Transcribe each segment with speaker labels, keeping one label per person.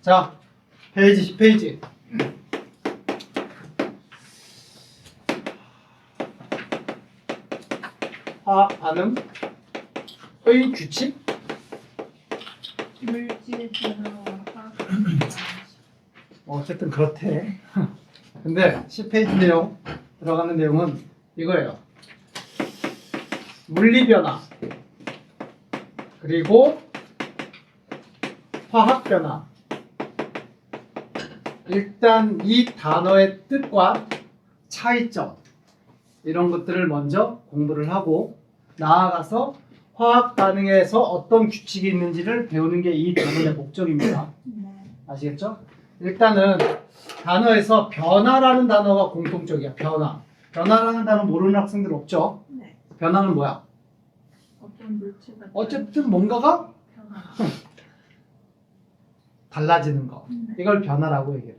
Speaker 1: 자, 페이지 10페이지. 화학 반응의 규칙?
Speaker 2: 물질 변화와 화학
Speaker 1: 어쨌든 그렇대. 근데 10페이지 내용 들어가는 내용은 이거예요. 물리 변화 그리고 화학 변화. 일단 이 단어의 뜻과 차이점 이런 것들을 먼저 공부를 하고 나아가서 화학 반응에서 어떤 규칙이 있는지를 배우는 게 이 단어의 목적입니다. 아시겠죠? 일단은 단어에서 변화라는 단어가 공통적이야. 변화. 변화라는 단어 모르는 학생들 없죠?
Speaker 2: 네.
Speaker 1: 변화는 뭐야?
Speaker 2: 어떤 물질과
Speaker 1: 어쨌든 뭔가가
Speaker 2: 변화.
Speaker 1: 달라지는 거.
Speaker 2: 네.
Speaker 1: 이걸 변화라고 얘기해요.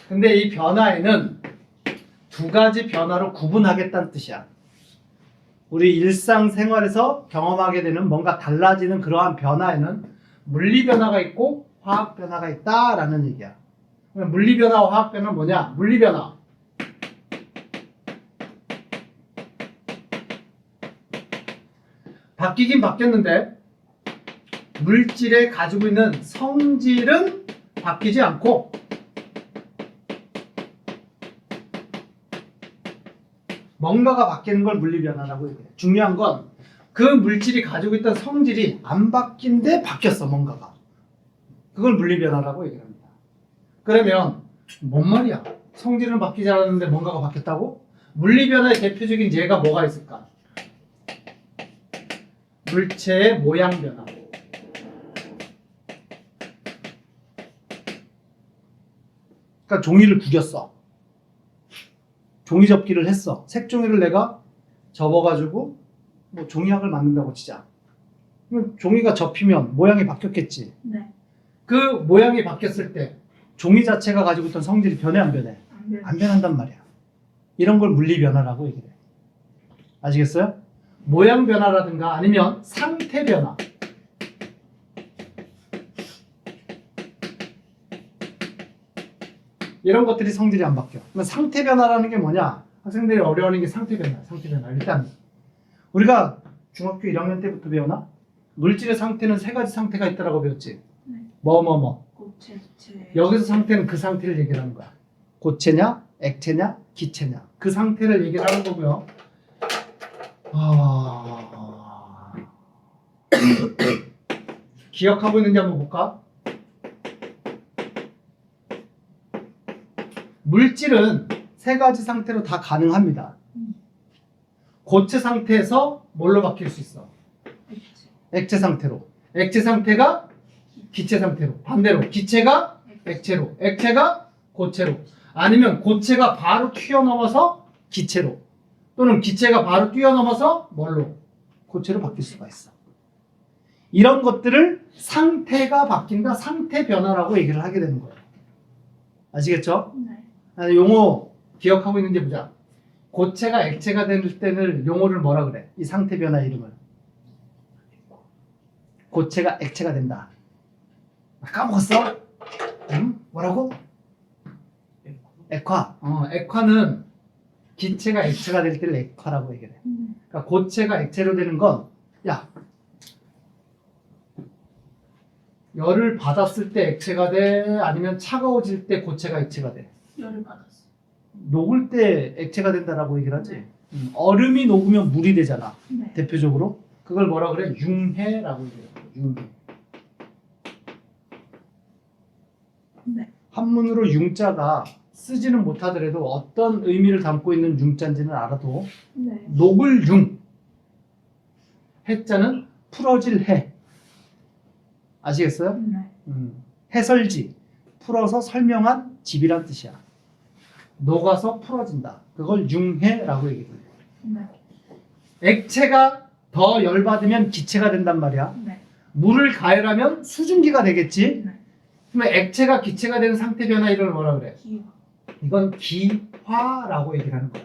Speaker 1: 근데 이 변화에는 두 가지 변화로 구분하겠다는 뜻이야. 우리 일상생활에서 경험하게 되는 뭔가 달라지는 그러한 변화에는 물리 변화가 있고 화학 변화가 있다라는 얘기야. 그럼 물리 변화와 화학 변화는 뭐냐? 물리 변화. 바뀌긴 바뀌었는데 물질에 가지고 있는 성질은 바뀌지 않고 뭔가가 바뀌는 걸 물리 변화라고 얘기해요. 중요한 건 그 물질이 가지고 있던 성질이 안 바뀐데 바뀌었어, 뭔가가. 그걸 물리 변화라고 얘기합니다. 그러면 뭔 말이야? 성질은 바뀌지 않았는데 뭔가가 바뀌었다고? 물리 변화의 대표적인 예가 뭐가 있을까? 물체의 모양 변화. 그러니까 종이를 구겼어. 종이 접기를 했어. 색종이를 내가 접어가지고 뭐 종이학을 만든다고 치자. 그러면 종이가 접히면 모양이 바뀌었겠지.
Speaker 2: 네.
Speaker 1: 그 모양이 바뀌었을 때 종이 자체가 가지고 있던 성질이 변해 안 변해? 안 변한단 말이야. 이런 걸 물리 변화라고 얘기해. 아시겠어요? 모양 변화라든가 아니면 상태 변화. 이런 것들이 성질이 안 바뀌어. 그러면 상태 변화라는 게 뭐냐? 학생들이 어려워하는 게 상태 변화. 상태 변화. 일단 우리가 중학교 1학년 때부터 배우나? 물질의 상태는 세 가지 상태가 있다라고 배웠지.
Speaker 2: 네.
Speaker 1: 뭐.
Speaker 2: 고체, 체.
Speaker 1: 여기서 상태는 그 상태를 얘기하는 거야. 고체냐, 액체냐, 기체냐. 그 상태를 얘기를 하는 거고요. 기억하고 있는지 한번 볼까? 물질은 세 가지 상태로 다 가능합니다. 고체 상태에서 뭘로 바뀔 수 있어?
Speaker 2: 액체.
Speaker 1: 액체 상태로. 액체 상태가 기체 상태로. 반대로 기체가 액체로. 액체가 고체로. 아니면 고체가 바로 튀어넘어서 기체로. 또는 기체가 바로 뛰어넘어서 뭘로? 고체로 바뀔 수가 있어. 이런 것들을 상태가 바뀐다, 상태 변화라고 얘기를 하게 되는 거예요. 아시겠죠?
Speaker 2: 네.
Speaker 1: 용어 기억하고 있는지 보자. 고체가 액체가 될 때는 용어를 뭐라 그래? 이 상태 변화 이름을. 고체가 액체가 된다. 까먹었어? 뭐라고? 액화. 액화는 기체가 액체가 될 때를 액화라고 얘기해. 그러니까 고체가 액체로 되는 건, 야, 열을 받았을 때 액체가 돼? 아니면 차가워질 때 고체가 액체가 돼?
Speaker 2: 열을 받았어.
Speaker 1: 녹을 때 액체가 된다라고 얘기를 하지. 얼음이 녹으면 물이 되잖아.
Speaker 2: 네.
Speaker 1: 대표적으로. 그걸 뭐라 그래? 융해라고 얘기해요. 융해.
Speaker 2: 네.
Speaker 1: 한문으로 융자가 쓰지는 못하더라도 어떤 의미를 담고 있는 융자인지는 알아도
Speaker 2: 네.
Speaker 1: 녹을 융. 해자는 풀어질 해. 아시겠어요?
Speaker 2: 네.
Speaker 1: 해설지. 풀어서 설명한 집이란 뜻이야. 녹아서 풀어진다. 그걸 융해라고 얘기해요.
Speaker 2: 네.
Speaker 1: 액체가 더 열받으면 기체가 된단 말이야.
Speaker 2: 네.
Speaker 1: 물을 가열하면 수증기가 되겠지.
Speaker 2: 네.
Speaker 1: 그러면 액체가 기체가 되는 상태 변화 이름을 뭐라 그래?
Speaker 2: 기화.
Speaker 1: 이건 기화라고 얘기를 하는 거야.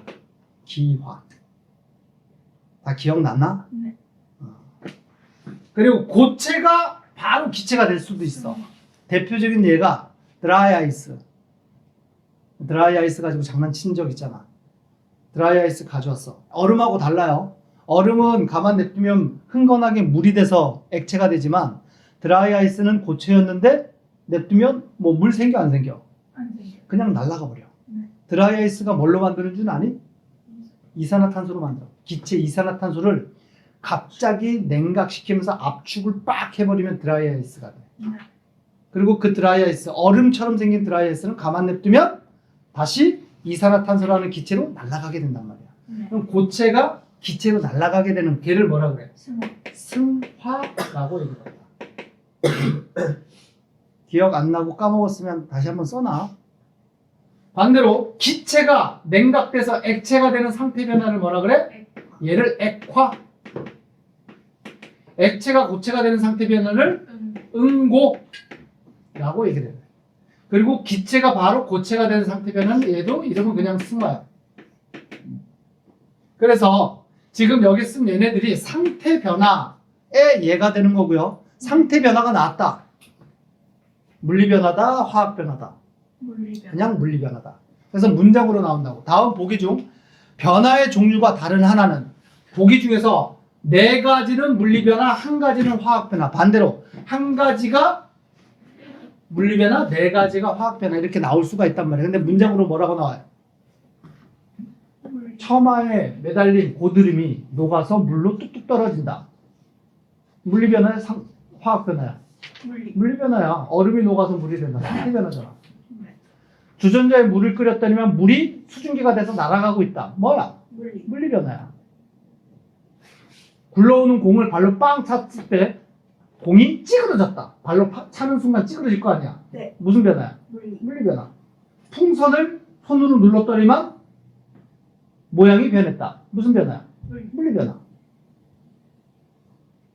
Speaker 1: 기화. 다 기억났나?
Speaker 2: 네.
Speaker 1: 그리고 고체가 바로 기체가 될 수도 있어. 대표적인 예가 드라이 아이스. 드라이 아이스 가지고 장난친 적 있잖아. 드라이 아이스 가져왔어. 얼음하고 달라요. 얼음은 가만 냅두면 흥건하게 물이 돼서 액체가 되지만 드라이 아이스는 고체였는데 냅두면 뭐 물 생겨 안 생겨?
Speaker 2: 안 생겨.
Speaker 1: 그냥 날아가 버려.
Speaker 2: 네.
Speaker 1: 드라이 아이스가 뭘로 만드는 줄 아니? 이산화탄소로 만들어. 기체 이산화탄소를 갑자기 냉각시키면서 압축을 빡 해버리면 드라이 아이스가 돼.
Speaker 2: 네.
Speaker 1: 그리고 그 드라이 아이스, 얼음처럼 생긴 드라이 아이스는 가만 냅두면 다시 이산화탄소라는 기체로 날아가게 된단 말이야.
Speaker 2: 네.
Speaker 1: 그럼 고체가 기체로 날아가게 되는 걔를 뭐라 그래?
Speaker 2: 승화.
Speaker 1: 승화라고 얘기한다. 기억 안 나고 까먹었으면 다시 한번 써놔. 반대로 기체가 냉각돼서 액체가 되는 상태 변화를 뭐라 그래? 얘를 액화. 액체가 고체가 되는 상태 변화를 응고라고 얘기를 해요. 그리고 기체가 바로 고체가 되는 상태 변화는 얘도 이름은 그냥 승화야. 그래서 지금 여기 쓴 얘네들이 상태 변화에 얘가 되는 거고요. 상태 변화가 나왔다. 물리 변화다, 화학 변화다.
Speaker 2: 물리변.
Speaker 1: 그냥 물리 변화다. 그래서 문장으로 나온다고. 다음 보기 중 변화의 종류가 다른 하나는 보기 중에서 네 가지는 물리 변화, 한 가지는 화학 변화. 반대로 한 가지가 물리 변화, 네 가지가 화학 변화 이렇게 나올 수가 있단 말이에요. 근데 문장으로 뭐라고 나와요?
Speaker 2: 물리.
Speaker 1: 처마에 매달린 고드름이 녹아서 물로 뚝뚝 떨어진다. 물리 변화야, 화학 변화야?
Speaker 2: 물리.
Speaker 1: 물리 변화야. 얼음이 녹아서 물이 된다. 상태 변화잖아.
Speaker 2: 네.
Speaker 1: 주전자에 물을 끓였더니만 물이 수증기가 돼서 날아가고 있다. 뭐야?
Speaker 2: 물리.
Speaker 1: 물리 변화야. 굴러오는 공을 발로 빵 찼을 때 공이 찌그러졌다. 발로 차는 순간 찌그러질 거 아니야.
Speaker 2: 네.
Speaker 1: 무슨 변화야?
Speaker 2: 물리.
Speaker 1: 물리 변화. 풍선을 손으로 눌렀더니만 모양이 변했다. 무슨 변화야?
Speaker 2: 물리.
Speaker 1: 물리 변화.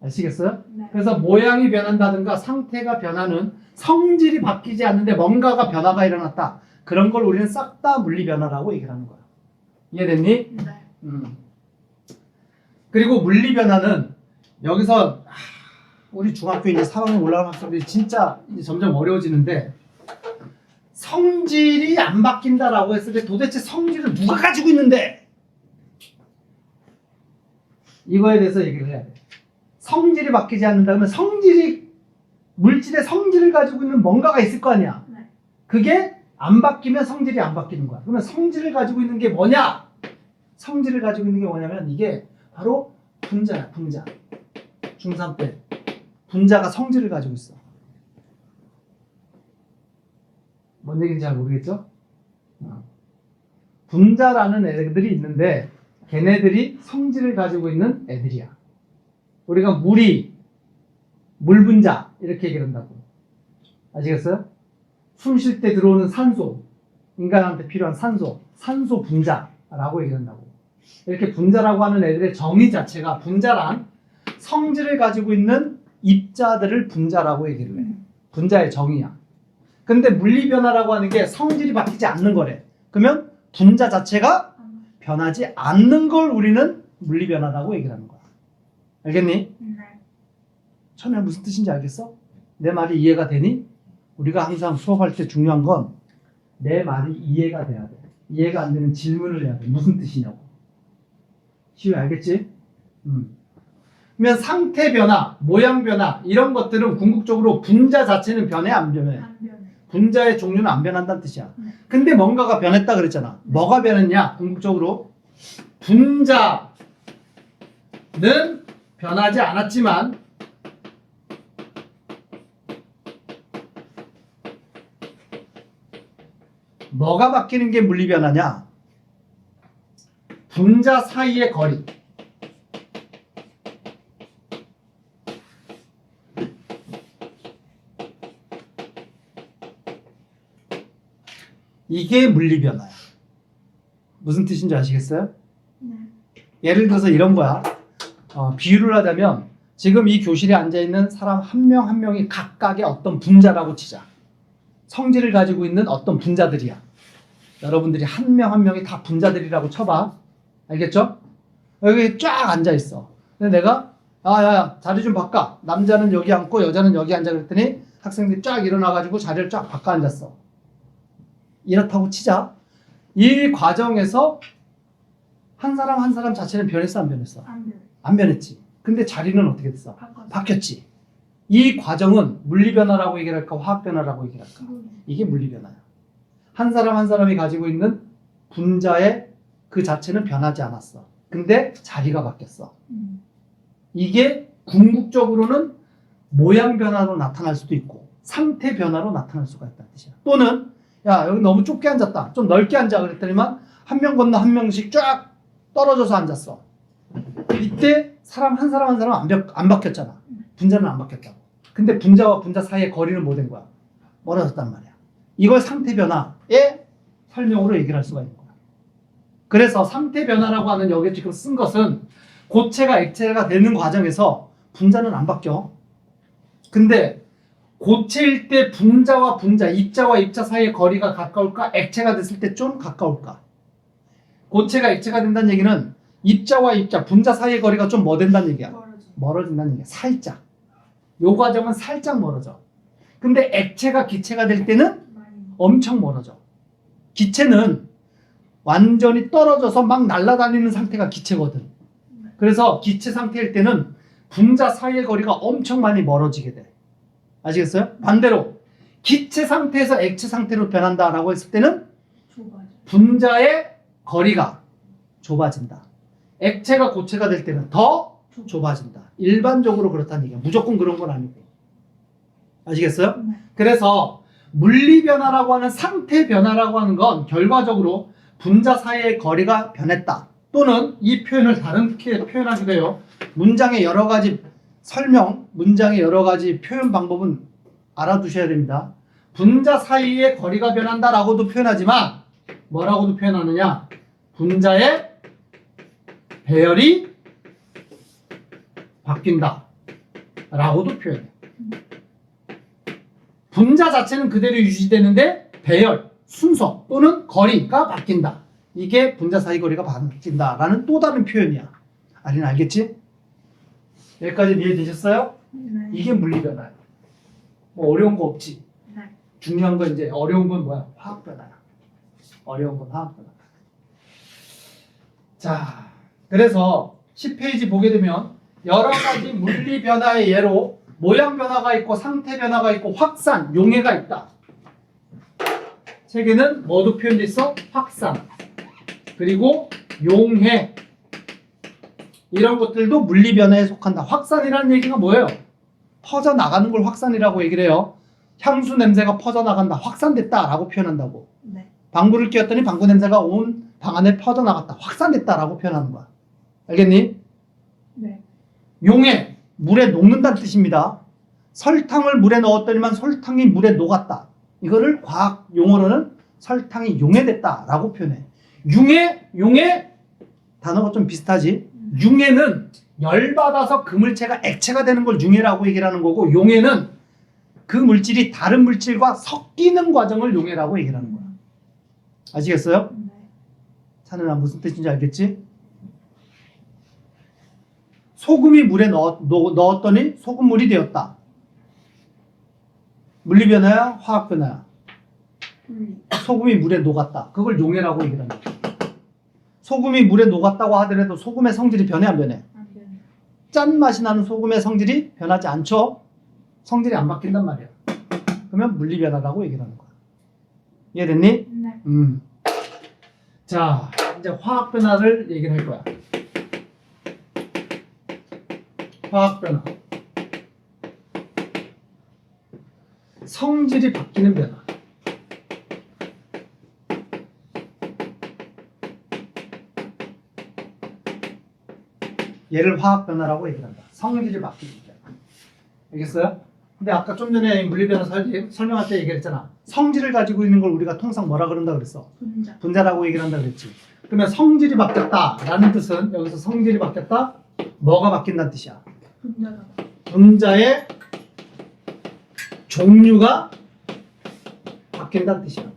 Speaker 1: 아시겠어요?
Speaker 2: 네.
Speaker 1: 그래서 모양이 변한다든가 상태가 변하는 성질이 바뀌지 않는데 뭔가가 변화가 일어났다. 그런 걸 우리는 싹 다 물리 변화라고 얘기를 하는 거야. 이해됐니?
Speaker 2: 네.
Speaker 1: 그리고 물리 변화는 여기서 우리 중학교 이제 3학년 올라가는 학생들이 진짜 이제 점점 어려워지는데 성질이 안 바뀐다라고 했을 때 도대체 성질을 누가 가지고 있는데? 이거에 대해서 얘기를 해야 돼. 성질이 바뀌지 않는다 그러면 물질의 성질을 가지고 있는 뭔가가 있을 거 아니야.
Speaker 2: 네.
Speaker 1: 그게 안 바뀌면 성질이 안 바뀌는 거야. 그러면 성질을 가지고 있는 게 뭐냐? 성질을 가지고 있는 게 뭐냐면 이게 바로 분자야, 분자. 중3 때 분자가 성질을 가지고 있어. 뭔 얘기인지 잘 모르겠죠? 분자라는 애들이 있는데 걔네들이 성질을 가지고 있는 애들이야. 우리가 물 분자 이렇게 얘기를 한다고. 아시겠어요? 숨 쉴 때 들어오는 산소, 인간한테 필요한 산소 분자라고 얘기를 한다고. 이렇게 분자라고 하는 애들의 정의 자체가 분자란 성질을 가지고 있는 입자들을 분자라고 얘기를 해. 분자의 정의야. 근데 물리 변화라고 하는 게 성질이 바뀌지 않는 거래. 그러면 분자 자체가 변하지 않는 걸 우리는 물리 변화라고 얘기를 하는 거야. 알겠니?
Speaker 2: 네.
Speaker 1: 처음에 무슨 뜻인지 알겠어? 내 말이 이해가 되니? 우리가 항상 수업할 때 중요한 건 내 말이 이해가 돼야 돼. 이해가 안 되면 질문을 해야 돼. 무슨 뜻이냐고. 시우 알겠지? 그러면 상태 변화, 모양 변화 이런 것들은 궁극적으로 분자 자체는 변해 안 변해?
Speaker 2: 안 변해.
Speaker 1: 분자의 종류는 안 변한다는 뜻이야.
Speaker 2: 네.
Speaker 1: 근데 뭔가가 변했다 그랬잖아. 뭐가 변했냐? 궁극적으로 분자는 변하지 않았지만 뭐가 바뀌는 게 물리 변화냐? 분자 사이의 거리. 이게 물리 변화야. 무슨 뜻인지 아시겠어요?
Speaker 2: 네.
Speaker 1: 예를 들어서 이런 거야. 비유를 하자면 지금 이 교실에 앉아있는 사람 한 명 한 명이 각각의 어떤 분자라고 치자. 성질을 가지고 있는 어떤 분자들이야. 여러분들이 한 명 한 명이 다 분자들이라고 쳐봐. 알겠죠? 여기 쫙 앉아있어. 근데 내가 야야야 자리 좀 바꿔. 남자는 여기 앉고 여자는 여기 앉아 그랬더니 학생들이 쫙 일어나가지고 자리를 쫙 바꿔 앉았어. 이렇다고 치자. 이 과정에서 한 사람 한 사람 자체는 변했어, 안 변했어?
Speaker 2: 안 돼.
Speaker 1: 안 변했지. 근데 자리는 어떻게 됐어?
Speaker 2: 바꿨어.
Speaker 1: 바뀌었지. 이 과정은 물리변화라고 얘기를 할까, 화학변화라고 얘기를 할까?
Speaker 2: 그거는
Speaker 1: 이게 물리변화야. 한 사람 한 사람이 가지고 있는 분자의 그 자체는 변하지 않았어. 근데 자리가 바뀌었어. 이게 궁극적으로는 모양 변화로 나타날 수도 있고 상태 변화로 나타날 수가 있다는 뜻이야. 또는 야, 여기 너무 좁게 앉았다. 좀 넓게 앉아. 그랬더니만 한 명 건너 한 명씩 쫙 떨어져서 앉았어. 이때 사람 한 사람 안 바뀌었잖아. 분자는 안 바뀌었다고. 근데 분자와 분자 사이의 거리는 뭐 된 거야? 멀어졌단 말이야. 이걸 상태 변화의 설명으로 얘기를 할 수가 있는 거야. 그래서 상태 변화라고 하는 여기 지금 쓴 것은 고체가 액체가 되는 과정에서 분자는 안 바뀌어. 근데 고체일 때 분자와 분자, 입자와 입자 사이의 거리가 가까울까? 액체가 됐을 때 좀 가까울까? 고체가 액체가 된다는 얘기는 입자와 입자, 분자 사이의 거리가 좀 뭐 된다는 얘기야?
Speaker 2: 멀어져.
Speaker 1: 멀어진다는 얘기야. 살짝. 요 과정은 살짝 멀어져. 근데 액체가 기체가 될 때는
Speaker 2: 많이.
Speaker 1: 엄청 멀어져. 기체는 완전히 떨어져서 막 날아다니는 상태가 기체거든. 그래서 기체 상태일 때는 분자 사이의 거리가 엄청 많이 멀어지게 돼. 아시겠어요? 반대로 기체 상태에서 액체 상태로 변한다라고 했을 때는
Speaker 2: 좁아져.
Speaker 1: 분자의 거리가 좁아진다. 액체가 고체가 될 때는 더 좁아진다. 일반적으로 그렇다는 얘기야. 무조건 그런 건 아니고. 아시겠어요?
Speaker 2: 네.
Speaker 1: 그래서 물리 변화라고 하는 상태 변화라고 하는 건 결과적으로 분자 사이의 거리가 변했다. 또는 이 표현을 다르게 표현하기도 해요. 문장의 여러 가지 설명, 문장의 여러 가지 표현 방법은 알아두셔야 됩니다. 분자 사이의 거리가 변한다라고도 표현하지만 뭐라고도 표현하느냐? 분자의 배열이 바뀐다 라고도 표현해. 분자 자체는 그대로 유지되는데 배열, 순서 또는 거리가 바뀐다. 이게 분자 사이 거리가 바뀐다라는 또 다른 표현이야. 아린 알겠지? 여기까지 이해되셨어요?
Speaker 2: 네.
Speaker 1: 이게 물리변화야. 뭐 어려운 거 없지.
Speaker 2: 네.
Speaker 1: 중요한 건 이제 어려운 건 뭐야? 화학변화야. 어려운 건 화학변화. 자, 그래서 10페이지 보게 되면 여러 가지 물리 변화의 예로 모양 변화가 있고 상태 변화가 있고 확산, 용해가 있다. 책에는 뭐도 표현돼 있어? 확산. 그리고 용해. 이런 것들도 물리 변화에 속한다. 확산이라는 얘기가 뭐예요? 퍼져나가는 걸 확산이라고 얘기를 해요. 향수 냄새가 퍼져나간다. 확산됐다라고 표현한다고.
Speaker 2: 네.
Speaker 1: 방구를 뀌었더니 방구 냄새가 온 방 안에 퍼져나갔다. 확산됐다라고 표현하는 거야. 알겠니?
Speaker 2: 네.
Speaker 1: 용해, 물에 녹는다는 뜻입니다. 설탕을 물에 넣었더니만 설탕이 물에 녹았다. 이거를 과학 용어로는 설탕이 용해됐다라고 표현해. 용해 단어가 좀 비슷하지. 융해는 열받아서 그 물체가 액체가 되는 걸 융해라고 얘기를 하는 거고, 용해는 그 물질이 다른 물질과 섞이는 과정을 용해라고 얘기를 하는 거야. 아시겠어요?
Speaker 2: 네.
Speaker 1: 찬은아 무슨 뜻인지 알겠지? 소금이 물에 넣었더니 소금물이 되었다. 물리변화야? 화학변화야?
Speaker 2: 분리.
Speaker 1: 소금이 물에 녹았다. 그걸 용해라고 얘기를 한다. 소금이 물에 녹았다고 하더라도 소금의 성질이 변해 안 변해?
Speaker 2: 안 변해.
Speaker 1: 짠맛이 나는 소금의 성질이 변하지 않죠? 성질이 안 바뀐단 말이야. 그러면 물리변화라고 얘기를 하는 거야. 이해됐니?
Speaker 2: 네.
Speaker 1: 자, 이제 화학변화를 얘기를 할 거야. 화학변화. 성질이 바뀌는 변화. 얘를 화학변화라고 얘기를 한다. 성질이 바뀌는 변화. 알겠어요? 근데 아까 좀 전에 물리변화 설명할 때 얘기했잖아. 성질을 가지고 있는 걸 우리가 통상 뭐라 그런다 그랬어?
Speaker 2: 분자.
Speaker 1: 분자라고 얘기를 한다 그랬지. 그러면 성질이 바뀌었다라는 뜻은 여기서 성질이 바뀌었다? 뭐가 바뀐다는 뜻이야?
Speaker 2: 분자가.
Speaker 1: 분자의 종류가 바뀐다는 뜻이야.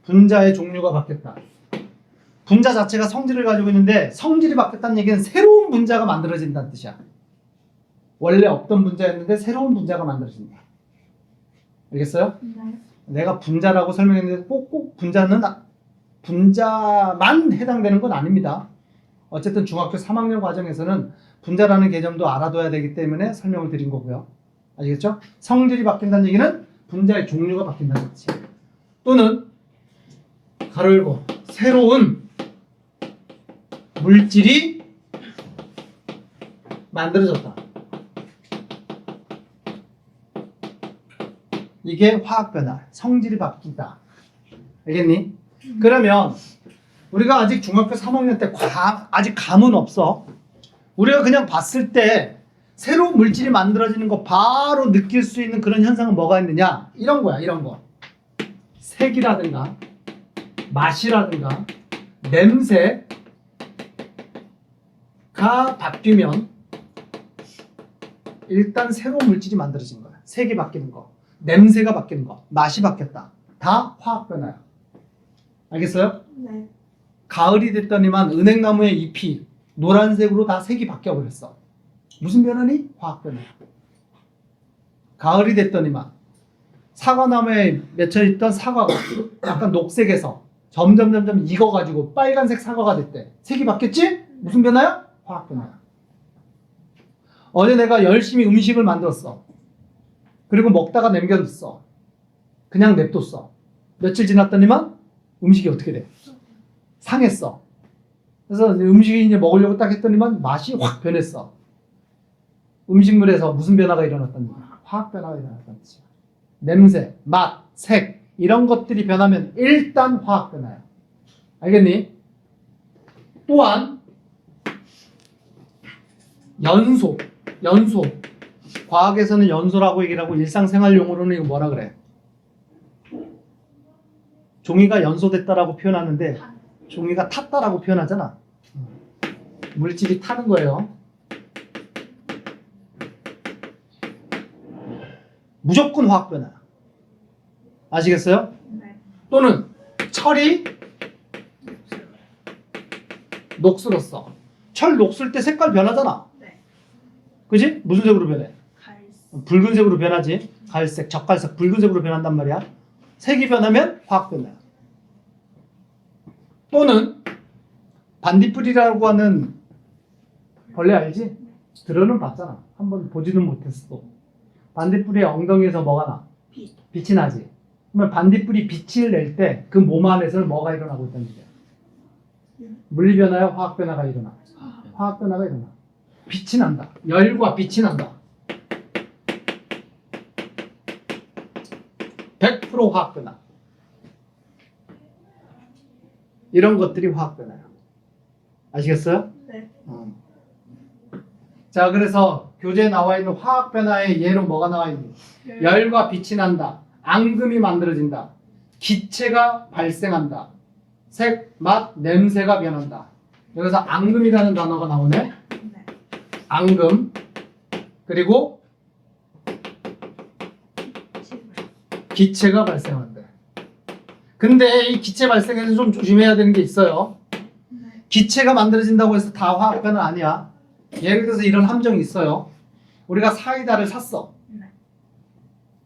Speaker 1: 분자의 종류가 바뀌었다. 분자 자체가 성질을 가지고 있는데 성질이 바뀌었다는 얘기는 새로운 분자가 만들어진다는 뜻이야. 원래 없던 분자였는데 새로운 분자가 만들어진다. 알겠어요?
Speaker 2: 네.
Speaker 1: 내가 분자라고 설명했는데 꼭 분자만 해당되는 건 아닙니다. 어쨌든 중학교 3학년 과정에서는 분자라는 개념도 알아둬야 되기 때문에 설명을 드린 거고요. 아시겠죠? 성질이 바뀐다는 얘기는 분자의 종류가 바뀐다는 거지. 또는 가로 열고 새로운 물질이 만들어졌다. 이게 화학 변화, 성질이 바뀐다. 알겠니? 그러면 우리가 아직 중학교 3학년 때 아직 감은 없어. 우리가 그냥 봤을 때 새로운 물질이 만들어지는 거 바로 느낄 수 있는 그런 현상은 뭐가 있느냐? 이런 거야, 이런 거. 색이라든가 맛이라든가 냄새가 바뀌면 일단 새로운 물질이 만들어지는 거야. 색이 바뀌는 거, 냄새가 바뀌는 거, 맛이 바뀌었다. 다 화학 변화야. 알겠어요?
Speaker 2: 네.
Speaker 1: 가을이 됐더니만 은행나무의 잎이 노란색으로 다 색이 바뀌어버렸어. 무슨 변화니? 화학 변화. 가을이 됐더니만 사과나무에 맺혀있던 사과가 약간 녹색에서 점점 익어가지고 빨간색 사과가 됐대. 색이 바뀌었지? 무슨 변화야? 화학 변화야. 어제 내가 열심히 음식을 만들었어. 그리고 먹다가 남겨뒀어. 그냥 냅뒀어. 며칠 지났더니만 음식이 어떻게 돼? 상했어. 그래서 음식이 이제 먹으려고 딱 했더니만 맛이 확 변했어. 음식물에서 무슨 변화가 일어났다는 거야? 화학 변화가 일어났다는 거지. 냄새, 맛, 색 이런 것들이 변하면 일단 화학 변화야. 알겠니? 또한 연소. 과학에서는 연소라고 얘기를 하고 일상생활 용어로는 이거 뭐라 그래? 종이가 연소됐다라고 표현하는데 종이가 탔다라고 표현하잖아. 물질이 타는 거예요. 무조건 화학 변화. 아시겠어요?
Speaker 2: 네.
Speaker 1: 또는 철이 녹슬었어. 철 녹슬 때 색깔 변하잖아.
Speaker 2: 네.
Speaker 1: 그지? 무슨 색으로 변해?
Speaker 2: 갈색.
Speaker 1: 붉은색으로 변하지. 갈색, 적갈색, 붉은색으로 변한단 말이야. 색이 변하면 화학 변화야. 또는 반딧불이라고 하는 벌레 알지? 들어는 봤잖아. 한번 보지는 못했어. 반딧불의 엉덩이에서 뭐가 나?
Speaker 2: 빛.
Speaker 1: 빛이 나지. 그러면 반딧불이 빛을 낼 때 그 몸 안에서는 뭐가 일어나고 있다는 얘기야? 물리 변화야, 화학 변화가 일어나. 화학 변화가 일어나. 빛이 난다. 열과 빛이 난다. 100% 화학 변화. 이런 것들이 화학 변화야. 아시겠어요?
Speaker 2: 네.
Speaker 1: 자, 그래서 교재에 나와 있는 화학 변화의 예로 뭐가 나와 있니? 열과 빛이 난다. 앙금이 만들어진다. 기체가 발생한다. 색, 맛, 냄새가 변한다. 여기서 앙금이라는 단어가 나오네.
Speaker 2: 네.
Speaker 1: 앙금. 그리고 기체가 발생한대. 근데 이 기체 발생에서 좀 조심해야 되는 게 있어요.
Speaker 2: 네.
Speaker 1: 기체가 만들어진다고 해서 다 화학 변화 아니야. 예를 들어서 이런 함정이 있어요. 우리가 사이다를 샀어.
Speaker 2: 네.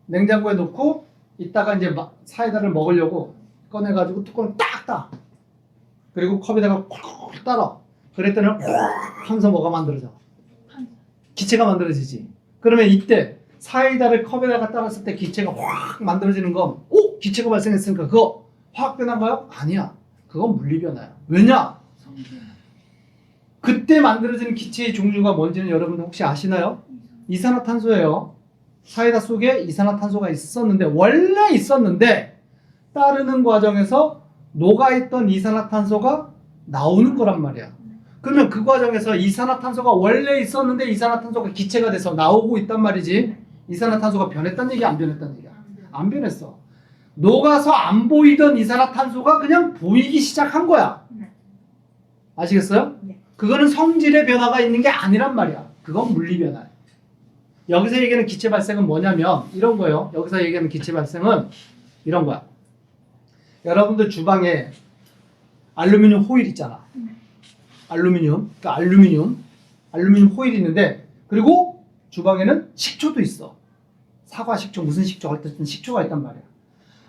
Speaker 1: 냉장고에 놓고 이따가 이제 사이다를 먹으려고 꺼내가지고 뚜껑을 딱 따. 그리고 컵에다가 콜콜 따라. 그랬더니 하면서 뭐가 만들어져? 기체가 만들어지지. 그러면 이때 사이다를 컵에다가 따랐을 때 기체가 확 만들어지는 건 오! 기체가 발생했으니까 그거 화학 변화인가요? 아니야. 그건 물리 변화야. 왜냐?
Speaker 2: 성질.
Speaker 1: 그때 만들어지는 기체의 종류가 뭔지는 여러분들 혹시 아시나요? 이산화탄소예요. 사이다 속에 이산화탄소가 있었는데 원래 있었는데 따르는 과정에서 녹아있던 이산화탄소가 나오는 거란 말이야. 그러면 그 과정에서 이산화탄소가 원래 있었는데 이산화탄소가 기체가 돼서 나오고 있단 말이지. 이산화탄소가 변했다는 얘기야, 안 변했다는 얘기야? 안 변했어. 녹아서 안 보이던 이산화탄소가 그냥 보이기 시작한 거야.
Speaker 2: 네.
Speaker 1: 아시겠어요?
Speaker 2: 네.
Speaker 1: 그거는 성질의 변화가 있는 게 아니란 말이야. 그건 물리 변화야. 여기서 얘기하는 기체 발생은 뭐냐면 이런 거예요. 여기서 얘기하는 기체 발생은 이런 거야. 여러분들 주방에 알루미늄 호일 있잖아.
Speaker 2: 네.
Speaker 1: 알루미늄 호일이 있는데 그리고 주방에는 식초도 있어. 사과 식초, 무슨 식초, 어쨌든 식초가 있단 말이야.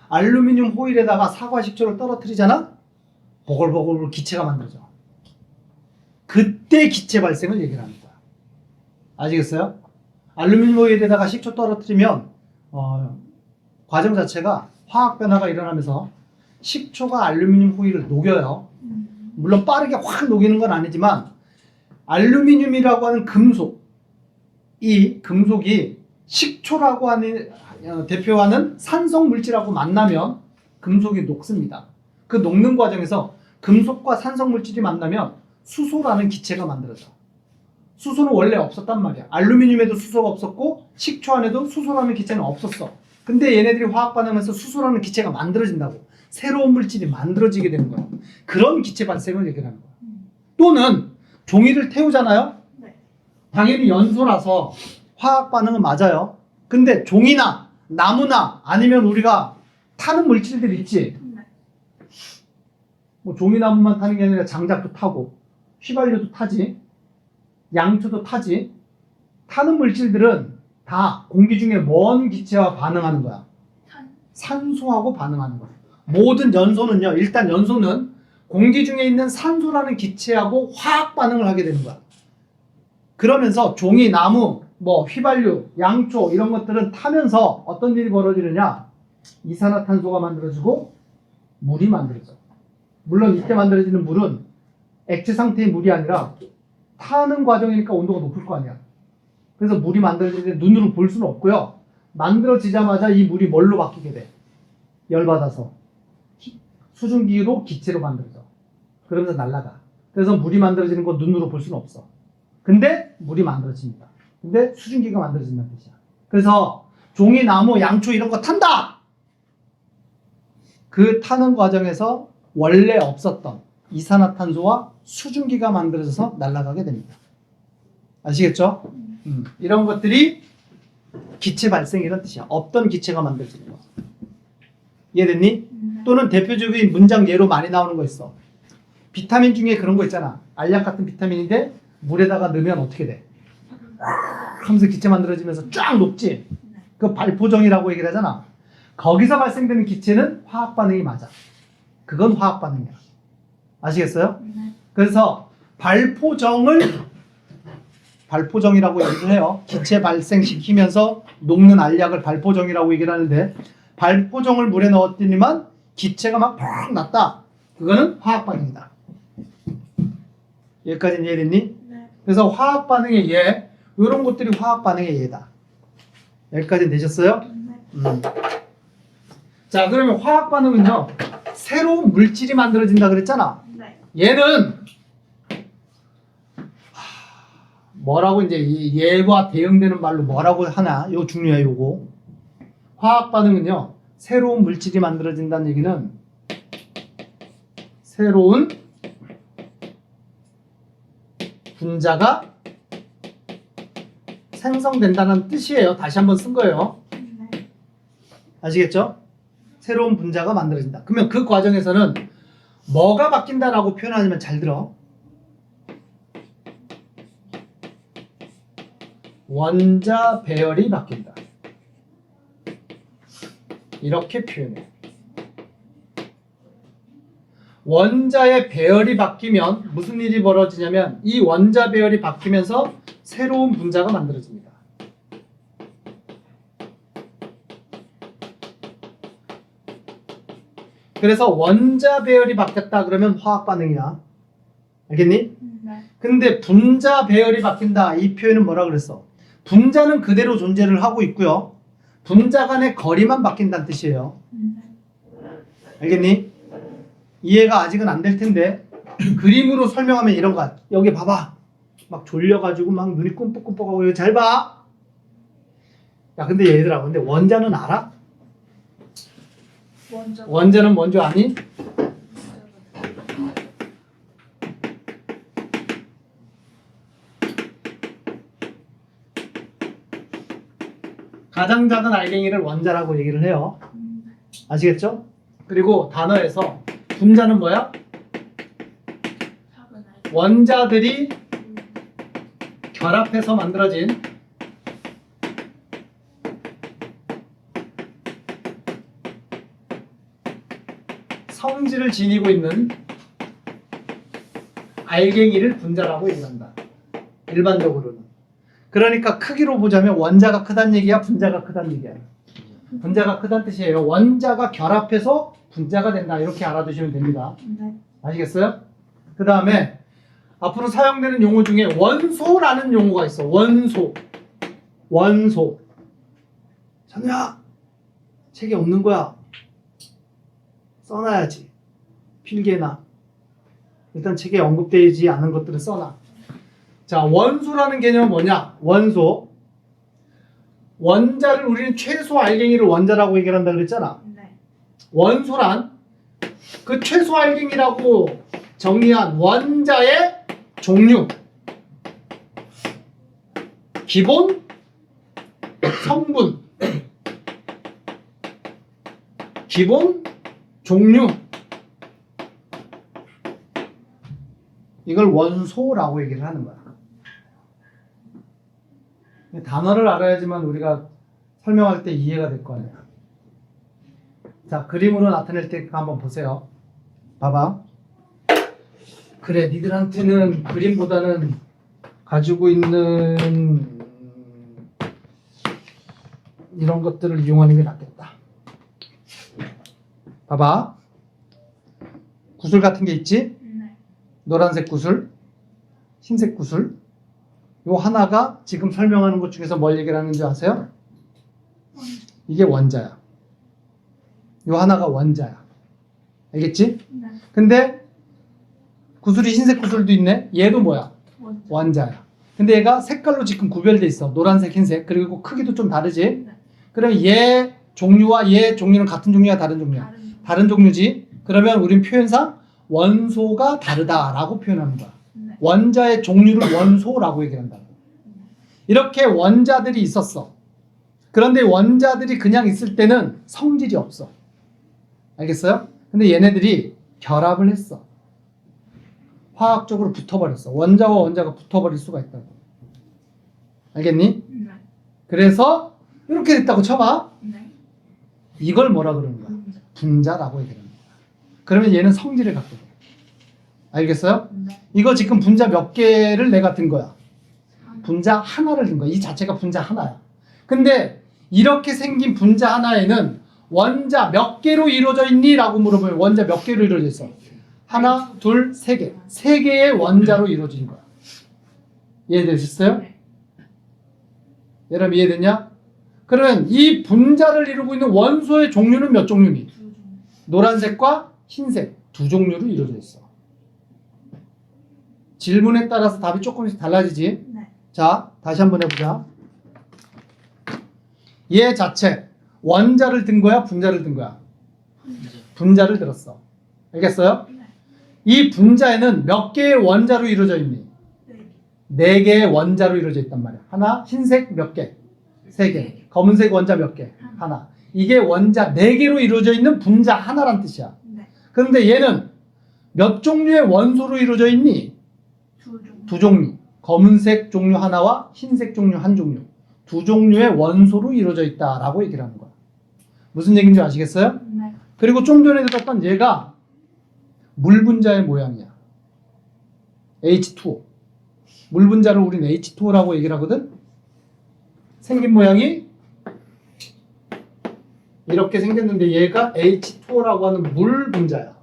Speaker 1: 알루미늄 호일에다가 사과 식초를 떨어뜨리잖아? 보글보글 기체가 만들어져. 그때 기체 발생을 얘기를 하는 거야. 아시겠어요? 알루미늄 호일에다가 식초 떨어뜨리면 과정 자체가 화학 변화가 일어나면서 식초가 알루미늄 호일을 녹여요. 물론 빠르게 확 녹이는 건 아니지만 알루미늄이라고 하는 금속, 이 금속이 식초라고 하는 대표하는 산성 물질하고 만나면 금속이 녹습니다. 그 녹는 과정에서 금속과 산성 물질이 만나면 수소라는 기체가 만들어져. 수소는 원래 없었단 말이야. 알루미늄에도 수소가 없었고 식초 안에도 수소라는 기체는 없었어. 근데 얘네들이 화학 반응하면서 수소라는 기체가 만들어진다고. 새로운 물질이 만들어지게 되는 거야. 그런 기체 발생을 얘기하는 거야. 또는 종이를 태우잖아요.
Speaker 2: 네.
Speaker 1: 당연히 연소라서 화학 반응은 맞아요. 근데 종이나 나무나 아니면 우리가 타는 물질들 있지.
Speaker 2: 네.
Speaker 1: 뭐 종이나무만 타는 게 아니라 장작도 타고 휘발유도 타지, 양초도 타지. 타는 물질들은 다 공기 중에 먼 기체와 반응하는 거야. 산소하고 반응하는 거야. 모든 연소는요, 일단 연소는 공기 중에 있는 산소라는 기체하고 화학 반응을 하게 되는 거야. 그러면서 종이, 나무, 뭐 휘발유, 양초 이런 것들은 타면서 어떤 일이 벌어지느냐? 이산화탄소가 만들어지고 물이 만들어져. 물론 이때 만들어지는 물은 액체 상태의 물이 아니라 타는 과정이니까 온도가 높을 거 아니야. 그래서 물이 만들어지는데 눈으로 볼 수는 없고요. 만들어지자마자 이 물이 뭘로 바뀌게 돼? 열받아서 수증기로 기체로 만들어져. 그러면서 날아가. 그래서 물이 만들어지는 건 눈으로 볼 수는 없어. 근데 물이 만들어집니다. 근데 수증기가 만들어진다는 뜻이야. 그래서 종이, 나무, 양초 이런 거 탄다! 그 타는 과정에서 원래 없었던 이산화탄소와 수증기가 만들어져서 날아가게 됩니다. 아시겠죠? 이런 것들이 기체 발생이라는 뜻이야. 없던 기체가 만들어지는 거. 이해됐니? 또는 대표적인 문장 예로 많이 나오는 거 있어. 비타민 중에 그런 거 있잖아. 알약 같은 비타민인데 물에다가 넣으면 어떻게 돼? 하면서 기체 만들어지면서 쫙 녹지? 그 발포정이라고 얘기를 하잖아. 거기서 발생되는 기체는 화학 반응이 맞아. 그건 화학 반응이야. 아시겠어요? 그래서 발포정이라고 얘기를 해요. 기체 발생시키면서 녹는 알약을 발포정이라고 얘기를 하는데, 발포정을 물에 넣었더니만 기체가 막 팍 났다. 그거는 화학 반응이다. 여기까지는 이해됐니?
Speaker 2: 네.
Speaker 1: 그래서 화학 반응의 예, 이런 것들이 화학 반응의 예다. 여기까지는 되셨어요?
Speaker 2: 네.
Speaker 1: 자, 그러면 화학 반응은요, 새로운 물질이 만들어진다 그랬잖아.
Speaker 2: 네.
Speaker 1: 얘는 뭐라고 이제 이 얘와 대응되는 말로 뭐라고 하나? 요 중요해. 요거 화학 반응은요, 새로운 물질이 만들어진다는 얘기는 새로운 분자가 생성된다는 뜻이에요. 다시 한번 쓴 거예요.
Speaker 2: 네.
Speaker 1: 아시겠죠? 새로운 분자가 만들어진다. 그러면 그 과정에서는 뭐가 바뀐다라고 표현하면 잘 들어. 원자 배열이 바뀐다. 이렇게 표현해. 원자의 배열이 바뀌면 무슨 일이 벌어지냐면 이 원자 배열이 바뀌면서 새로운 분자가 만들어집니다. 그래서 원자 배열이 바뀌었다 그러면 화학 반응이야. 알겠니?
Speaker 2: 네.
Speaker 1: 근데 분자 배열이 바뀐다, 이 표현은 뭐라 그랬어? 분자는 그대로 존재를 하고 있고요. 분자 간의 거리만 바뀐다는 뜻이에요. 알겠니? 이해가 아직은 안 될 텐데 그림으로 설명하면 이런 거야. 여기 봐봐. 막 졸려가지고 막 눈이 꿈뻑꿈뻑하고. 이거 잘 봐. 야, 근데 얘들아, 근데 원자는 알아? 원자는 뭔지 아니? 가장 작은 알갱이를 원자라고 얘기를 해요. 아시겠죠? 그리고 단어에서 분자는 뭐야? 원자들이 결합해서 만들어진 성질을 지니고 있는 알갱이를 분자라고 얘기한다. 일반적으로는. 그러니까 크기로 보자면 원자가 크다는 얘기야, 분자가 크다는 얘기야. 분자가 크다는 뜻이에요. 원자가 결합해서 분자가 된다. 이렇게 알아두시면 됩니다.
Speaker 2: 네.
Speaker 1: 아시겠어요? 그 다음에 앞으로 사용되는 용어 중에 원소라는 용어가 있어. 원소. 원소. 찬우야, 책에 없는 거야. 써놔야지. 필기해놔. 일단 책에 언급되지 않은 것들은 써놔. 자, 원소라는 개념은 뭐냐? 원소. 원자를 우리는 최소 알갱이를 원자라고 얘기한다 그랬잖아.
Speaker 2: 네.
Speaker 1: 원소란 그 최소 알갱이라고 정의한 원자의 종류, 기본, 성분, 기본, 종류, 이걸 원소라고 얘기를 하는 거야. 단어를 알아야지만 우리가 설명할 때 이해가 될 거 아니야. 자, 그림으로 나타낼 때 한번 보세요. 봐봐. 그래, 니들한테는 그림보다는 가지고 있는 이런 것들을 이용하는 게 낫겠다. 봐봐. 구슬 같은 게 있지?
Speaker 2: 네.
Speaker 1: 노란색 구슬, 흰색 구슬. 요 하나가 지금 설명하는 것 중에서 뭘 얘기를 하는 줄 아세요? 이게 원자야. 요 하나가 원자야. 알겠지?
Speaker 2: 네.
Speaker 1: 근데 구슬이 흰색 구슬도 있네. 얘도 뭐야?
Speaker 2: 원자.
Speaker 1: 원자야. 근데 얘가 색깔로 지금 구별돼 있어. 노란색, 흰색. 그리고 크기도 좀 다르지?
Speaker 2: 네.
Speaker 1: 그럼 얘 종류와 얘 종류는 같은 종류야, 다른 종류야?
Speaker 2: 다른.
Speaker 1: 다른 종류지? 그러면 우린 표현상 원소가 다르다라고 표현하는 거야.
Speaker 2: 네.
Speaker 1: 원자의 종류를 원소라고 얘기한다. 이렇게 원자들이 있었어. 그런데 원자들이 그냥 있을 때는 성질이 없어. 알겠어요? 근데 얘네들이 결합을 했어. 화학적으로 붙어버렸어. 원자와 원자가 붙어버릴 수가 있다고. 알겠니?
Speaker 2: 네.
Speaker 1: 그래서 이렇게 됐다고 쳐봐.
Speaker 2: 네.
Speaker 1: 이걸 뭐라 그러는 거야?
Speaker 2: 분자.
Speaker 1: 분자라고 얘기하는 거야. 그러면 얘는 성질을 갖게 돼. 알겠어요?
Speaker 2: 네.
Speaker 1: 이거 지금 분자 몇 개를 내가 든 거야? 분자 하나를 든 거야. 이 자체가 분자 하나야. 근데 이렇게 생긴 분자 하나에는 원자 몇 개로 이루어져 있니? 라고 물어보면 원자 몇 개로 이루어져 있어? 하나, 둘, 세 개. 세 개의 원자로 이루어진 거야. 이해되셨어요?
Speaker 2: 네.
Speaker 1: 여러분 이해됐냐? 그러면 이 분자를 이루고 있는 원소의 종류는 몇 종류니?
Speaker 2: 두 종류.
Speaker 1: 노란색과 흰색 두 종류로 이루어져 있어. 질문에 따라서 답이 조금씩 달라지지?
Speaker 2: 네.
Speaker 1: 자, 다시 한번 해보자. 얘 자체 원자를 든 거야? 분자를 든 거야? 분자를 들었어. 알겠어요?
Speaker 2: 네.
Speaker 1: 이 분자에는 몇 개의 원자로 이루어져 있니?
Speaker 2: 네.
Speaker 1: 네 개의 원자로 이루어져 있단 말이야. 하나, 흰색 몇 개? 세 개. 검은색 원자 몇 개? 하나. 이게 원자 네 개로 이루어져 있는 분자 하나란 뜻이야.
Speaker 2: 네.
Speaker 1: 그런데 얘는 몇 종류의 원소로 이루어져 있니?
Speaker 2: 두 종류.
Speaker 1: 두 종류. 검은색 종류 하나와 흰색 종류 한 종류. 두 종류의 원소로 이루어져 있다라고 얘기를 하는 거야. 무슨 얘기인지 아시겠어요?
Speaker 2: 네.
Speaker 1: 그리고 좀 전에 들었던 얘가 물 분자의 모양이야. H2O. 물 분자를 우린 H2O라고 얘기를 하거든. 생긴 모양이 이렇게 생겼는데 얘가 H2O라고 하는 물 분자야.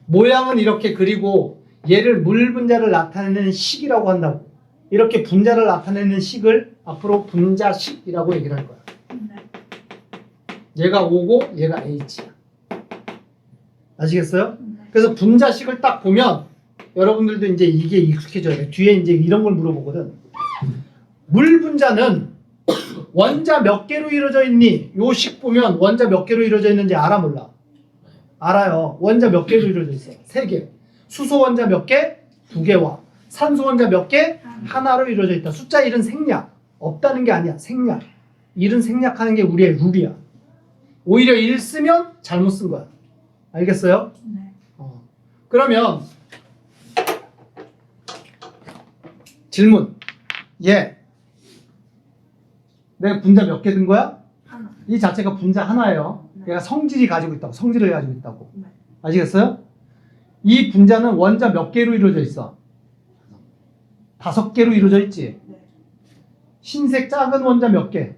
Speaker 1: 모양은 이렇게, 그리고 얘를 물 분자를 나타내는 식이라고 한다고. 이렇게 분자를 나타내는 식을 앞으로 분자식이라고 얘기를 할 거야.
Speaker 2: 네.
Speaker 1: 얘가 O고 얘가 H야. 아시겠어요?
Speaker 2: 네.
Speaker 1: 그래서 분자식을 딱 보면 여러분들도 이제 이게 익숙해져야 돼. 뒤에 이제 이런 걸 물어보거든. 물 분자는 원자 몇 개로 이루어져 있니? 요 식 보면 원자 몇 개로 이루어져 있는지 알아, 몰라? 알아요. 원자 몇 개로 이루어져 있어? 3개. 수소 원자 몇 개? 2개와 산소 원자 몇 개? 하나로 이루어져 있다. 숫자 1은 생략. 없다는 게 아니야. 생략. 1은 생략하는 게 우리의 룰이야. 오히려 1 쓰면 잘못 쓴 거야. 알겠어요?
Speaker 2: 네.
Speaker 1: 그러면 질문. 얘 내가 분자 몇 개 든 거야?
Speaker 2: 하나.
Speaker 1: 이 자체가 분자 하나예요.
Speaker 2: 네.
Speaker 1: 얘가 성질이 가지고 있다고. 성질을 가지고 있다고.
Speaker 2: 네.
Speaker 1: 아시겠어요? 이 분자는 원자 몇 개로 이루어져 있어? 5개로 이루어져 있지.
Speaker 2: 네.
Speaker 1: 흰색 작은 원자 몇 개?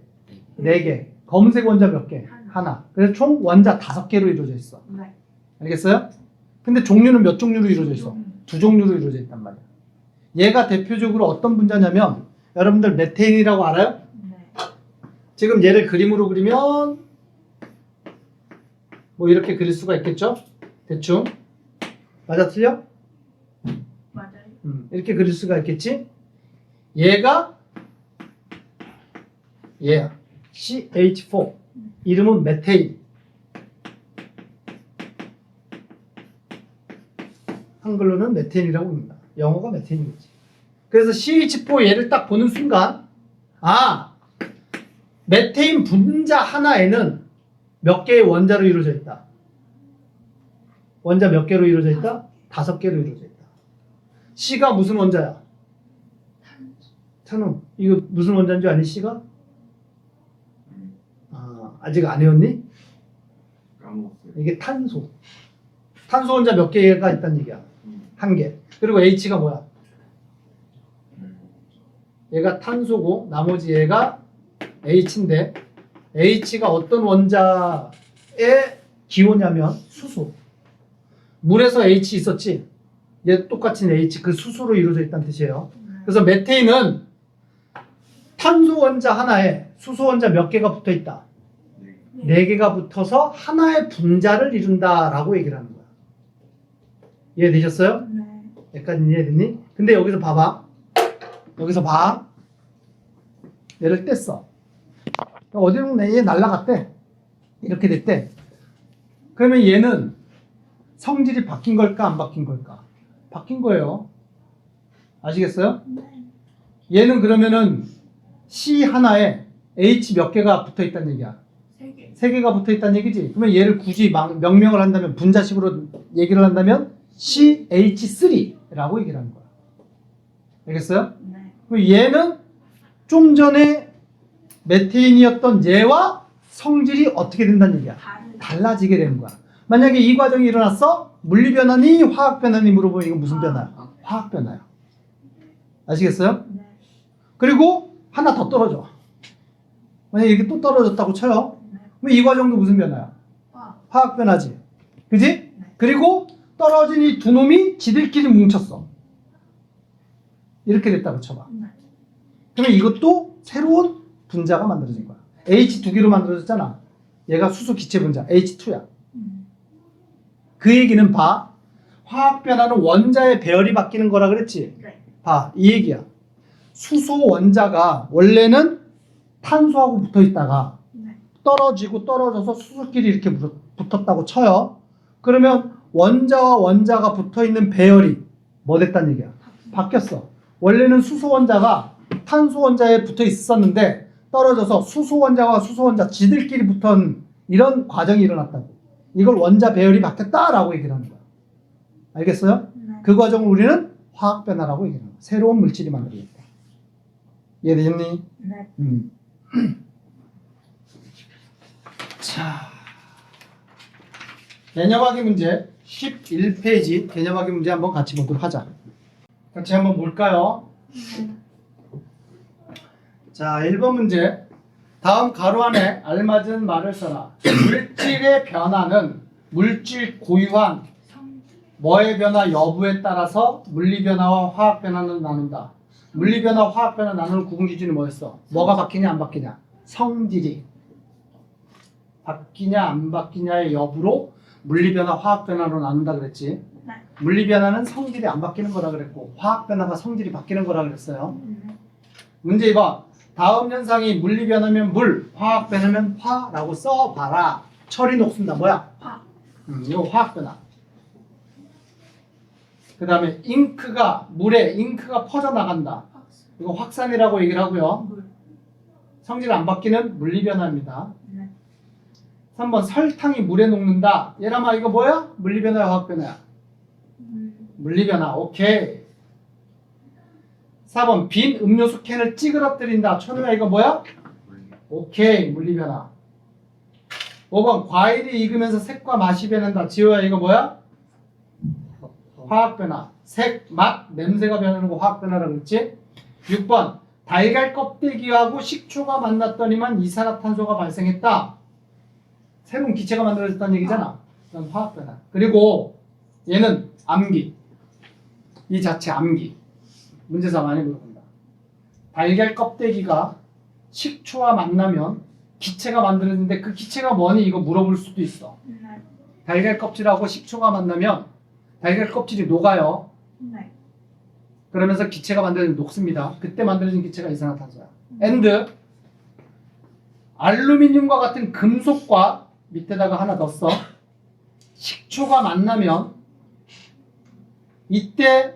Speaker 1: 4개. 검은색 원자 몇 개? 하나. 그래서 총 원자 5개로 이루어져 있어.
Speaker 2: 네.
Speaker 1: 알겠어요? 근데 종류는 몇 종류로 이루어져 있어? 2종류로 이루어져 있단 말이야. 얘가 대표적으로 어떤 분자냐면 여러분들 메테인이라고 알아요?
Speaker 2: 네.
Speaker 1: 지금 얘를 그림으로 그리면 뭐 이렇게 그릴 수가 있겠죠? 대충. 맞아 틀려?
Speaker 2: 맞아요.
Speaker 1: 이렇게 그릴 수가 있겠지? 얘가 얘야. CH4. 이름은 메테인. 한글로는 메테인이라고 합니다. 영어가 메테인이겠지. 그래서 CH4 얘를 딱 보는 순간 메테인 분자 하나에는 몇 개의 원자로 이루어져 있다? 원자 몇 개로 이루어져 있다? 5개로 이루어져 있다. C가 무슨 원자야? 찬우, 이거 무슨 원자인 줄 아니? C가? 아직 안 외웠니?
Speaker 3: 까먹었어요.
Speaker 1: 이게 탄소. 탄소 원자 몇 개가 있다는 얘기야? 1개. 그리고 H가 뭐야? 얘가 탄소고 나머지 얘가 H인데 H가 어떤 원자의 기호냐면 수소. 물에서 H 있었지? 얘 똑같은 H, 그 수소로 이루어져 있다는 뜻이에요. 그래서 메테인은 탄소 원자 하나에 수소 원자 몇 개가 붙어 있다?
Speaker 3: 네.
Speaker 1: 4개가 붙어서 하나의 분자를 이룬다라고 얘기를 하는 거야. 이해되셨어요?
Speaker 2: 네.
Speaker 1: 여기까지 이해됐니? 근데 여기서 봐봐. 여기서 봐. 얘를 뗐어. 어디로 얘 날라갔대. 이렇게 됐대. 그러면 얘는 성질이 바뀐 걸까 안 바뀐 걸까? 바뀐 거예요. 아시겠어요?
Speaker 2: 네.
Speaker 1: 얘는 그러면은 C 하나에 H 몇 개가 붙어 있다는 얘기야.
Speaker 2: 3개.
Speaker 1: 3개가 붙어 있다는 얘기지. 그러면 얘를 굳이 명명을 한다면 분자식으로 얘기를 한다면 CH3라고 얘기를 하는 거야. 알겠어요?
Speaker 2: 네.
Speaker 1: 그럼 얘는 좀 전에 메테인이었던 얘와 성질이 어떻게 된다는 얘기야? 달라지게 되는 거야. 만약에 이 과정이 일어났어? 물리 변화니 화학 변화니 물어보면 이건 무슨 변화야? 화학 변화야. 아시겠어요?
Speaker 2: 네.
Speaker 1: 그리고 하나 더 떨어져. 만약에 이렇게 또 떨어졌다고 쳐요.
Speaker 2: 네.
Speaker 1: 그럼 이 과정도 무슨 변화야? 화학 변화지. 그지? 그리고 떨어진 이 두 놈이 지들끼리 뭉쳤어. 이렇게 됐다고 쳐봐.
Speaker 2: 네.
Speaker 1: 그러면 이것도 새로운 분자가 만들어진 거야. H 2개로 만들어졌잖아. 얘가 수소 기체 분자 H2야. 그 얘기는 봐. 화학 변화는 원자의 배열이 바뀌는 거라 그랬지.
Speaker 2: 네.
Speaker 1: 봐, 이 얘기야. 수소 원자가 원래는 탄소하고 붙어 있다가
Speaker 2: 네.
Speaker 1: 떨어지고 떨어져서 수소끼리 이렇게 붙었다고 쳐요. 그러면 원자와 원자가 붙어 있는 배열이 뭐 됐다는 얘기야? 바뀌었어. 원래는 수소 원자가 탄소 원자에 붙어 있었는데 떨어져서 수소 원자와 수소 원자 지들끼리 붙은 이런 과정이 일어났다고. 이걸 원자 배열이 바뀌었다라고 얘기를 하는 거야. 알겠어요?
Speaker 2: 네.
Speaker 1: 그 과정을 우리는 화학 변화라고 얘기하는 거야. 새로운 물질이 만들어졌다. 이해되셨니?
Speaker 2: 네.
Speaker 1: 자, 개념하기 문제 11페이지 개념하기 문제 한번 같이 보도록 하자. 같이 한번 볼까요? 자, 1번 문제. 다음 가로 안에 알맞은 말을 써라. 물질의 변화는 물질 고유한 뭐의 변화 여부에 따라서 물리 변화와 화학 변화는 나눈다. 물리 변화, 화학 변화 나누는 구분 기준이 뭐였어? 뭐가 바뀌냐 안 바뀌냐? 성질이 바뀌냐 안 바뀌냐의 여부로 물리 변화, 화학 변화로 나눈다 그랬지.
Speaker 2: 네.
Speaker 1: 물리 변화는 성질이 안 바뀌는 거라 그랬고 화학 변화가 성질이 바뀌는 거라 그랬어요. 문제 2번. 다음 현상이 물리 변화면 물, 화학 변화면 화라고 써봐라. 철이 녹습니다. 뭐야?
Speaker 2: 화.
Speaker 1: 이거 화학 변화. 그 다음에 잉크가 물에 잉크가 퍼져나간다. 이거 확산이라고 얘기를 하고요.
Speaker 2: 물.
Speaker 1: 성질 안 바뀌는 물리 변화입니다.
Speaker 2: 네.
Speaker 1: 3번 설탕이 물에 녹는다. 얘라마 이거 뭐야? 물리 변화야 화학 변화야? 물리 변화. 오케이. 4번 빈 음료수 캔을 찌그러뜨린다. 천우야 이거 뭐야? 오케이. 물리 변화. 5번 과일이 익으면서 색과 맛이 변한다. 지호야 이거 뭐야? 화학 변화. 색, 맛, 냄새가 변하는 거 화학 변화라고 그랬지? 6번. 달걀 껍데기하고 식초가 만났더니만 이산화탄소가 발생했다. 새로운 기체가 만들어졌다는 얘기잖아. 그건 화학 변화. 그리고 얘는 암기. 이 자체 암기. 문제사 많이 물어본다. 달걀 껍데기가 식초와 만나면 기체가 만들어지는데 그 기체가 뭐니? 이거 물어볼 수도 있어.
Speaker 2: 네.
Speaker 1: 달걀 껍질하고 식초가 만나면 달걀 껍질이 녹아요.
Speaker 2: 네.
Speaker 1: 그러면서 기체가 만들어지면 녹습니다. 그때 만들어진 기체가 이산화탄소야. and 알루미늄과 같은 금속과 밑에다가 하나 넣었어. 식초가 만나면 이때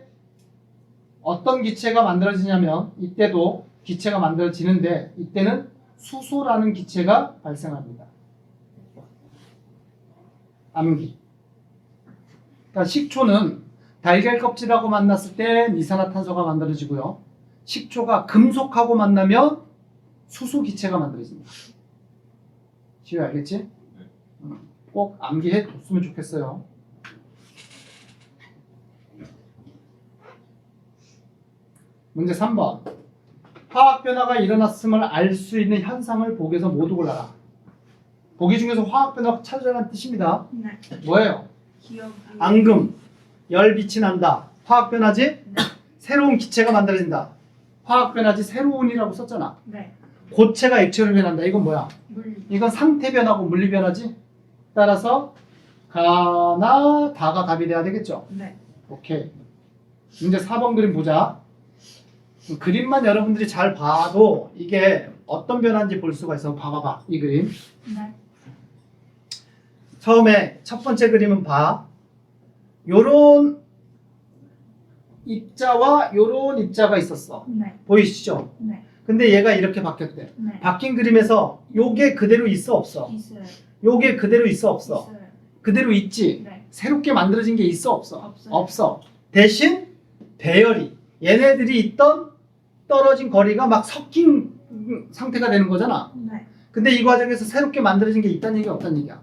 Speaker 1: 어떤 기체가 만들어지냐면 이때도 기체가 만들어지는데 이때는 수소라는 기체가 발생합니다. 암기. 그러니까 식초는 달걀 껍질하고 만났을 때 이산화탄소가 만들어지고요. 식초가 금속하고 만나면 수소 기체가 만들어집니다. 지효 알겠지? 꼭 암기해 뒀으면 좋겠어요. 문제 3번. 화학 변화가 일어났음을 알 수 있는 현상을 보기에서 모두 골라라. 보기 중에서 화학 변화가 찾아라는 뜻입니다.
Speaker 2: 네.
Speaker 1: 뭐예요?
Speaker 2: 기억이.
Speaker 1: 앙금, 열 빛이 난다. 화학 변화지?
Speaker 2: 네.
Speaker 1: 새로운 기체가 만들어진다. 화학 변화지 새로운이라고 썼잖아.
Speaker 2: 네.
Speaker 1: 고체가 액체로 변한다. 이건 뭐야?
Speaker 2: 물.
Speaker 1: 이건 상태 변화고 물리 변화지? 따라서 가나 다가 답이 돼야 되겠죠?
Speaker 2: 네.
Speaker 1: 오케이. 문제 4번 그림 보자. 그림만 여러분들이 잘 봐도 이게 어떤 변화인지 볼 수가 있어. 봐봐봐. 이 그림.
Speaker 2: 네.
Speaker 1: 처음에 첫 번째 그림은 봐. 요런 입자와 요런 입자가 있었어.
Speaker 2: 네.
Speaker 1: 보이시죠?
Speaker 2: 네.
Speaker 1: 근데 얘가 이렇게 바뀌었대.
Speaker 2: 네.
Speaker 1: 바뀐 그림에서 요게 그대로 있어 없어?
Speaker 2: 있어요.
Speaker 1: 요게 그대로 있어 없어?
Speaker 2: 있어요.
Speaker 1: 그대로 있지?
Speaker 2: 네.
Speaker 1: 새롭게 만들어진 게 있어 없어?
Speaker 2: 없어요.
Speaker 1: 없어. 대신 배열이 얘네들이 있던 떨어진 거리가 막 섞인 상태가 되는 거잖아.
Speaker 2: 네.
Speaker 1: 근데 이 과정에서 새롭게 만들어진 게 있다는 얘기야 없다는 얘기야?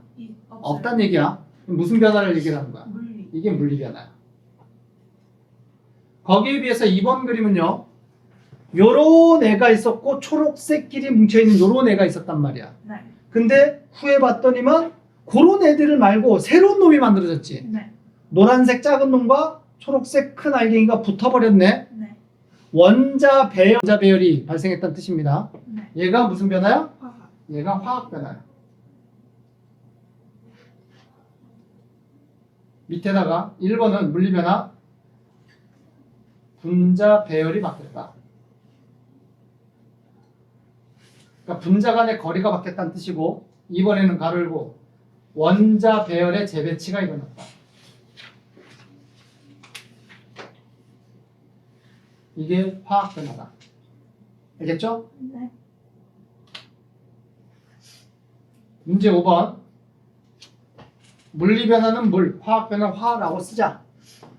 Speaker 2: 없어요.
Speaker 1: 없다는 얘기야. 무슨 변화를 얘기하는 거야?
Speaker 2: 물리.
Speaker 1: 이게 물리 변화야. 거기에 비해서 2번 그림은요. 요런 애가 있었고 초록색끼리 뭉쳐있는 요런 애가 있었단 말이야.
Speaker 2: 네.
Speaker 1: 근데 후에 봤더니만 그런 애들을 말고 새로운 놈이 만들어졌지.
Speaker 2: 네.
Speaker 1: 노란색 작은 놈과 초록색 큰 알갱이가 붙어버렸네.
Speaker 2: 네.
Speaker 1: 원자 배열이 발생했다는 뜻입니다.
Speaker 2: 네.
Speaker 1: 얘가 무슨 변화야?
Speaker 2: 화학.
Speaker 1: 얘가 화학 변화야. 밑에다가 1번은 물리 변화. 분자 배열이 바뀌었다. 그러니까 분자 간의 거리가 바뀌었다는 뜻이고 2번에는 가로 열고 원자 배열의 재배치가 일어났다. 이게 화학 변화다. 알겠죠?
Speaker 2: 네.
Speaker 1: 문제 5번. 물리 변화는 물, 화학 변화는 화라고 쓰자.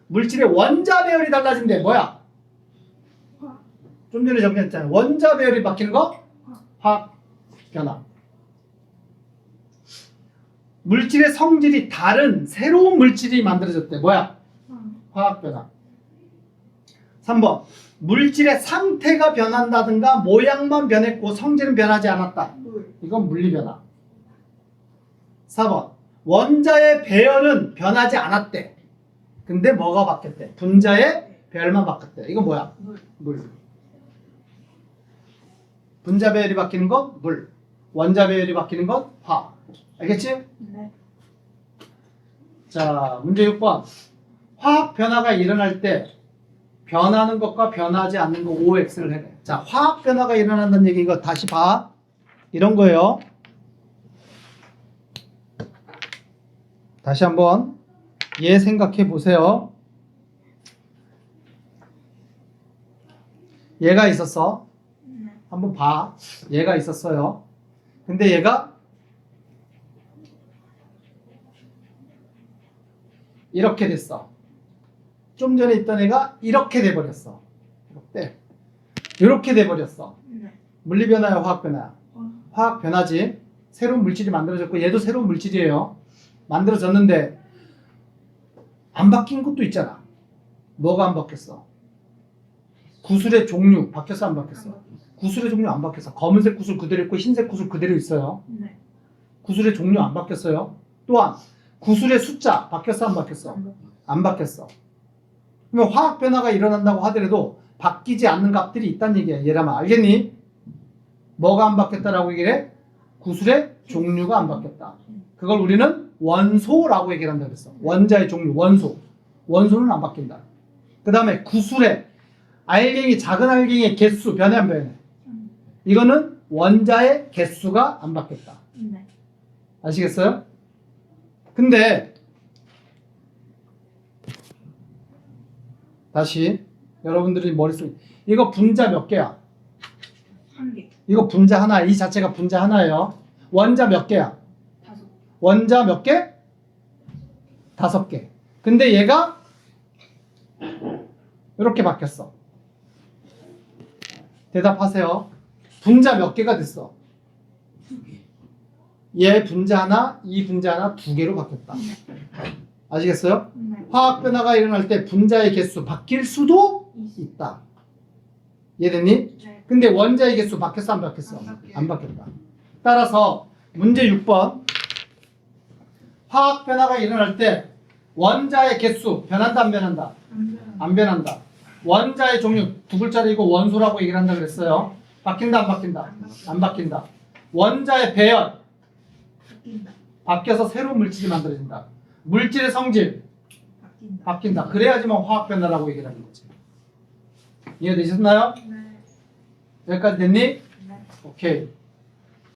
Speaker 1: 물질의 원자 배열이 달라진대. 뭐야?
Speaker 2: 화학.
Speaker 1: 좀 전에 정리했잖아. 원자 배열이 바뀌는 거? 화학 변화. 물질의 성질이 다른 새로운 물질이 만들어졌대. 뭐야? 화학 변화. 3번. 물질의 상태가 변한다든가 모양만 변했고 성질은 변하지 않았다.
Speaker 2: 물.
Speaker 1: 이건 물리 변화. 4번. 원자의 배열은 변하지 않았대. 근데 뭐가 바뀌었대? 분자의 배열만 바뀌었대. 이건 뭐야?
Speaker 2: 물.
Speaker 1: 물. 분자 배열이 바뀌는 건 물. 원자 배열이 바뀌는 건 화. 알겠지?
Speaker 2: 네.
Speaker 1: 자, 문제 6번. 화학 변화가 일어날 때 변하는 것과 변하지 않는 거 OX를 해. 자, 화학 변화가 일어난다는 얘기 이거 다시 봐. 이런 거예요. 다시 한번 얘 생각해 보세요. 얘가 있었어.
Speaker 2: 네.
Speaker 1: 한번 봐. 얘가 있었어요. 근데 얘가 이렇게 됐어. 좀 전에 있던 애가 이렇게 돼버렸어. 이렇게 돼버렸어.
Speaker 2: 네.
Speaker 1: 물리 변화야, 화학 변화야?
Speaker 2: 어.
Speaker 1: 화학 변화지. 새로운 물질이 만들어졌고 얘도 새로운 물질이에요. 만들어졌는데 안 바뀐 것도 있잖아. 뭐가 안 바뀌었어? 구슬의 종류 바뀌었어 안 바뀌었어? 구슬의 종류 안 바뀌었어. 검은색 구슬 그대로 있고 흰색 구슬 그대로 있어요.
Speaker 2: 네.
Speaker 1: 구슬의 종류 안 바뀌었어요. 또한 구슬의 숫자 바뀌었어 안 바뀌었어? 안 바뀌었어. 그러면 화학 변화가 일어난다고 하더라도 바뀌지 않는 값들이 있다는 얘기야. 얘라면 알겠니? 뭐가 안 바뀌었다라고 얘기를 해? 구슬의 종류가 안 바뀌었다. 그걸 우리는 원소라고 얘기를 한다 그랬어. 원자의 종류, 원소. 원소는 안 바뀐다. 그 다음에 구슬의 알갱이, 작은 알갱이의 개수 변해 안 변해? 이거는 원자의 개수가 안 바뀌었다.
Speaker 2: 네.
Speaker 1: 아시겠어요? 근데 다시 여러분들이 머릿속에 이거 분자 몇 개야?
Speaker 2: 1개.
Speaker 1: 이거 분자 하나, 이 자체가 분자 하나예요. 원자 몇 개야?
Speaker 2: 5.
Speaker 1: 원자 몇 개? 5개. 근데 얘가 이렇게 바뀌었어. 대답하세요. 분자 몇 개가 됐어?
Speaker 2: 2개.
Speaker 1: 얘 분자 하나, 이 분자 하나 2개로 바뀌었다. 아시겠어요?
Speaker 2: 네.
Speaker 1: 화학 변화가 일어날 때 분자의 개수 바뀔 수도 있다. 이해됐니?
Speaker 2: 네.
Speaker 1: 근데 원자의 개수 바뀌었어 안 바뀌었어?
Speaker 2: 안 바뀌어요.
Speaker 1: 안 바뀌었다. 따라서 문제 6번 화학 변화가 일어날 때 원자의 개수 변한다 안 변한다? 안 변한다. 원자의 종류 두 글자로 이거 원소라고 얘기를 한다 그랬어요. 바뀐다 안 바뀐다? 안 바뀐다. 원자의 배열
Speaker 2: 바뀐다.
Speaker 1: 바뀌어서 새로운 물질이 만들어진다. 물질의 성질
Speaker 2: 바뀐다.
Speaker 1: 바뀐다. 그래야지만 화학 변화라고 얘기를 하는 거지. 이해되셨나요?
Speaker 2: 네.
Speaker 1: 여기까지 됐니?
Speaker 2: 네.
Speaker 1: 오케이.